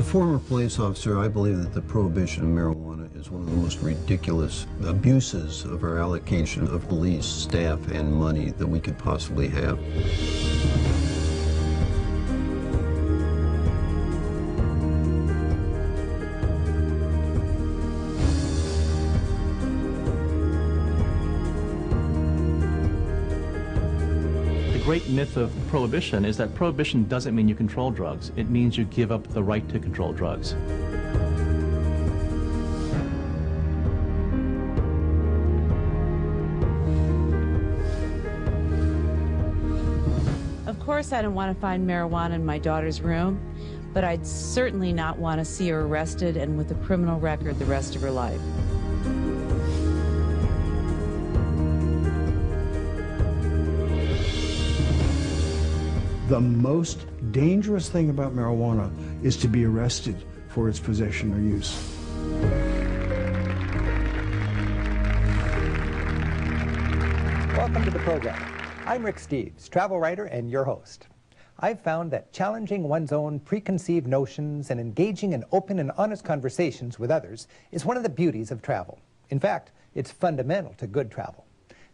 former police officer, I believe that the prohibition of marijuana is one of the most ridiculous abuses of our allocation of police staff and money that we could possibly have. The great myth of prohibition is that prohibition doesn't mean you control drugs. It means you give up the right to control drugs. Of course, I don't want to find marijuana in my daughter's room, but I'd certainly not want to see her arrested and with a criminal record the rest of her life. The most dangerous thing about marijuana is to be arrested for its possession or use. Welcome to the program. I'm Rick Steves, travel writer and your host. I've found that challenging one's own preconceived notions and engaging in open and honest conversations with others is one of the beauties of travel. In fact, it's fundamental to good travel.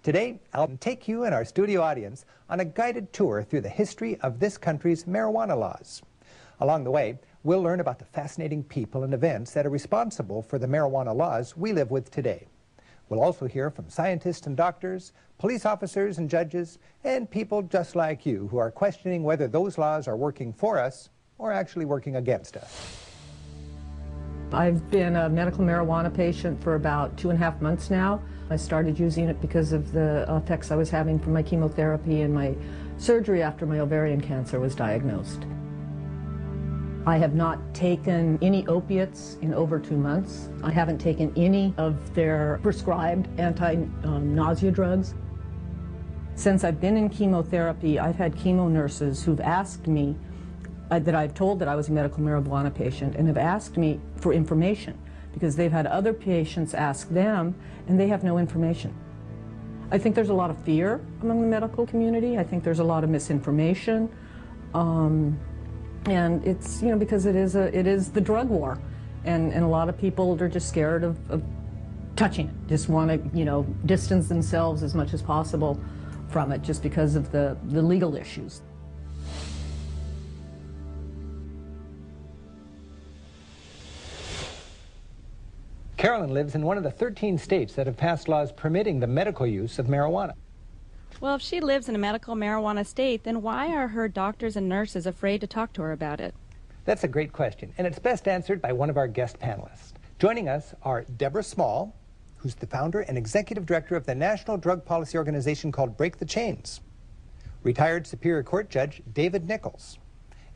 Today, I'll take you and our studio audience on a guided tour through the history of this country's marijuana laws. Along the way, we'll learn about the fascinating people and events that are responsible for the marijuana laws we live with today. We'll also hear from scientists and doctors, police officers and judges, and people just like you who are questioning whether those laws are working for us or actually working against us. I've been a medical marijuana patient for about 2.5 months now. I started using it because of the effects I was having from my chemotherapy and my surgery after my ovarian cancer was diagnosed. I have not taken any opiates in over 2 months. I haven't taken any of their prescribed anti-nausea drugs. Since I've been in chemotherapy, I've had chemo nurses who've asked me, that I've told that I was a medical marijuana patient, and have asked me for information because they've had other patients ask them and they have no information. I think there's a lot of fear among the medical community. I think there's a lot of misinformation. And it's, because it is the drug war. And a lot of people are just scared of touching it, just want to, distance themselves as much as possible from it just because of the legal issues. Carolyn lives in one of the 13 states that have passed laws permitting the medical use of marijuana. Well, if she lives in a medical marijuana state, then why are her doctors and nurses afraid to talk to her about it? That's a great question, and it's best answered by one of our guest panelists. Joining us are Deborah Small, who's the founder and executive director of the national drug policy organization called Break the Chains, retired Superior Court Judge David Nichols,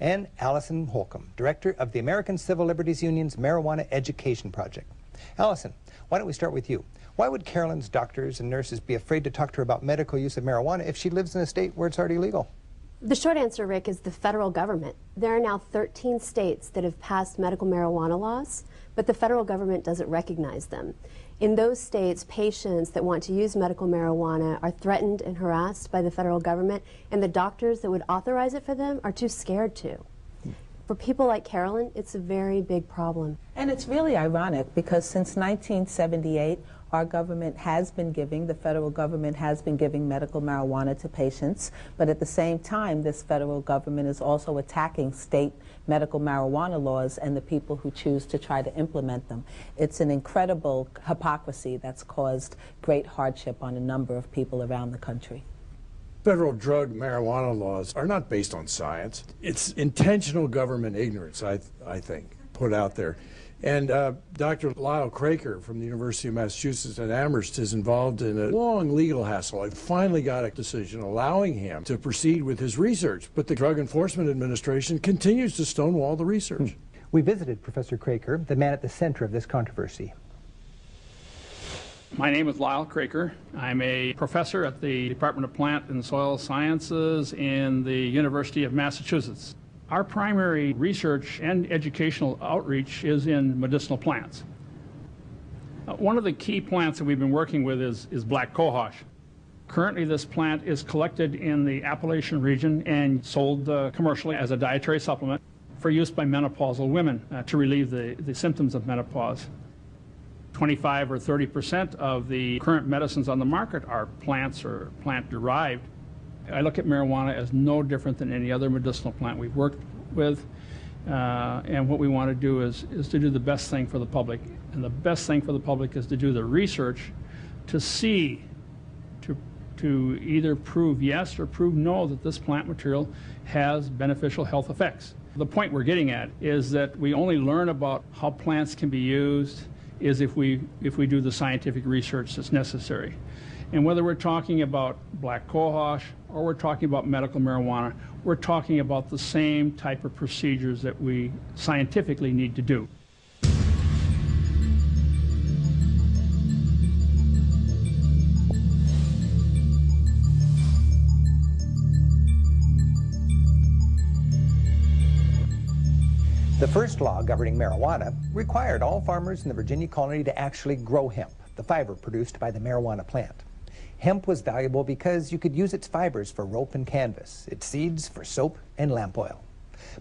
and Allison Holcomb, director of the American Civil Liberties Union's Marijuana Education Project. Allison, why don't we start with you? Why would Carolyn's doctors and nurses be afraid to talk to her about medical use of marijuana if she lives in a state where it's already legal? The short answer, Rick, is the federal government. There are now 13 states that have passed medical marijuana laws, but the federal government doesn't recognize them. In those states, patients that want to use medical marijuana are threatened and harassed by the federal government, and the doctors that would authorize it for them are too scared to. For people like Carolyn, it's a very big problem. And it's really ironic because since 1978, our government has been giving, the federal government has been giving medical marijuana to patients, but at the same time, this federal government is also attacking state medical marijuana laws and the people who choose to try to implement them. It's an incredible hypocrisy that's caused great hardship on a number of people around the country. Federal drug marijuana laws are not based on science. It's intentional government ignorance, I think, put out there. And Dr. Lyle Craker from the University of Massachusetts at Amherst is involved in a long legal hassle. I finally got a decision allowing him to proceed with his research, but the Drug Enforcement Administration continues to stonewall the research. We visited Professor Craker, the man at the center of this controversy. My name is Lyle Craker. I'm a professor at the Department of Plant and Soil Sciences in the University of Massachusetts. Our primary research and educational outreach is in medicinal plants. One of the key plants that we've been working with is black cohosh. Currently, this plant is collected in the Appalachian region and sold commercially as a dietary supplement. for use by menopausal women to relieve the symptoms of menopause. 25 or 30% of the current medicines on the market are plants or plant-derived. I look at marijuana as no different than any other medicinal plant we've worked with, and what we want to do is to do the best thing for the public. And the best thing for the public is to do the research to see, to either prove yes or prove no that this plant material has beneficial health effects. The point we're getting at is that we only learn about how plants can be used is if we do the scientific research that's necessary. And whether we're talking about black cohosh or we're talking about medical marijuana, we're talking about the same type of procedures that we scientifically need to do. The first law governing marijuana required all farmers in the Virginia colony to actually grow hemp, the fiber produced by the marijuana plant. Hemp was valuable because you could use its fibers for rope and canvas, its seeds for soap and lamp oil.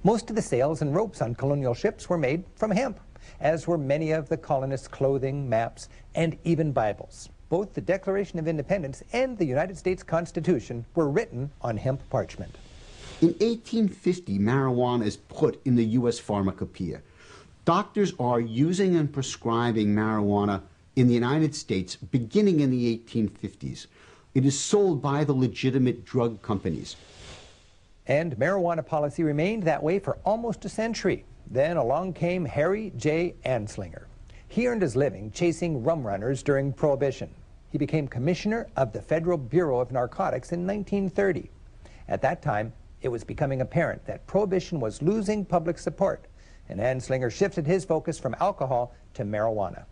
Most of the sails and ropes on colonial ships were made from hemp, as were many of the colonists' clothing, maps, and even Bibles. Both the Declaration of Independence and the United States Constitution were written on hemp parchment. In 1850, marijuana is put in the U.S. Pharmacopoeia. Doctors are using and prescribing marijuana in the United States beginning in the 1850s. It is sold by the legitimate drug companies. And marijuana policy remained that way for almost a century. Then along came Harry J. Anslinger. He earned his living chasing rum runners during Prohibition. He became commissioner of the Federal Bureau of Narcotics in 1930. At that time, it was becoming apparent that Prohibition was losing public support, and Anslinger shifted his focus from alcohol to marijuana.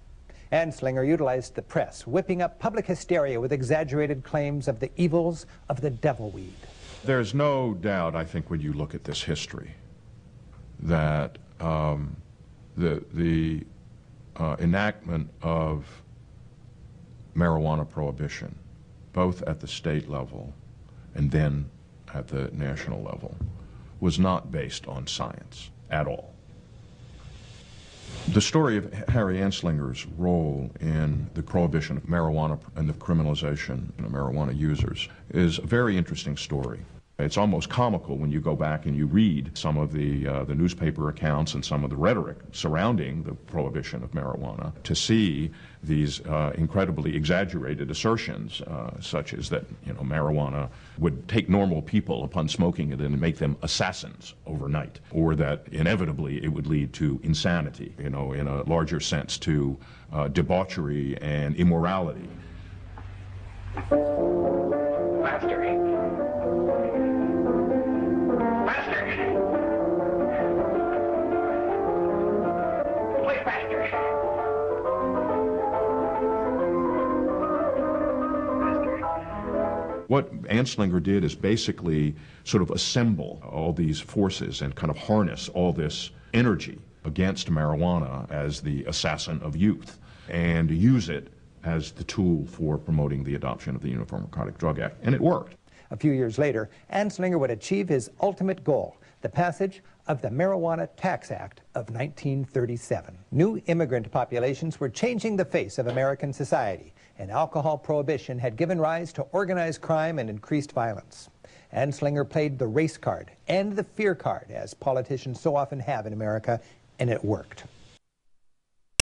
Anslinger utilized the press, whipping up public hysteria with exaggerated claims of the evils of the devil weed. There's no doubt, I think, when you look at this history, that the enactment of marijuana prohibition, both at the state level and then at the national level, was not based on science at all. The story of Harry Anslinger's role in the prohibition of marijuana and the criminalization of marijuana users is a very interesting story. It's almost comical when you go back and you read some of the newspaper accounts and some of the rhetoric surrounding the prohibition of marijuana to see these incredibly exaggerated assertions, such as that marijuana would take normal people upon smoking it and make them assassins overnight, or that inevitably it would lead to insanity, in a larger sense, to debauchery and immorality. What Anslinger did is basically sort of assemble all these forces and kind of harness all this energy against marijuana as the assassin of youth and use it as the tool for promoting the adoption of the Uniform Narcotic Drug Act. And it worked. A few years later, Anslinger would achieve his ultimate goal, the passage of the Marijuana Tax Act of 1937. New immigrant populations were changing the face of American society, and alcohol prohibition had given rise to organized crime and increased violence. Anslinger played the race card and the fear card, as politicians so often have in America, and it worked.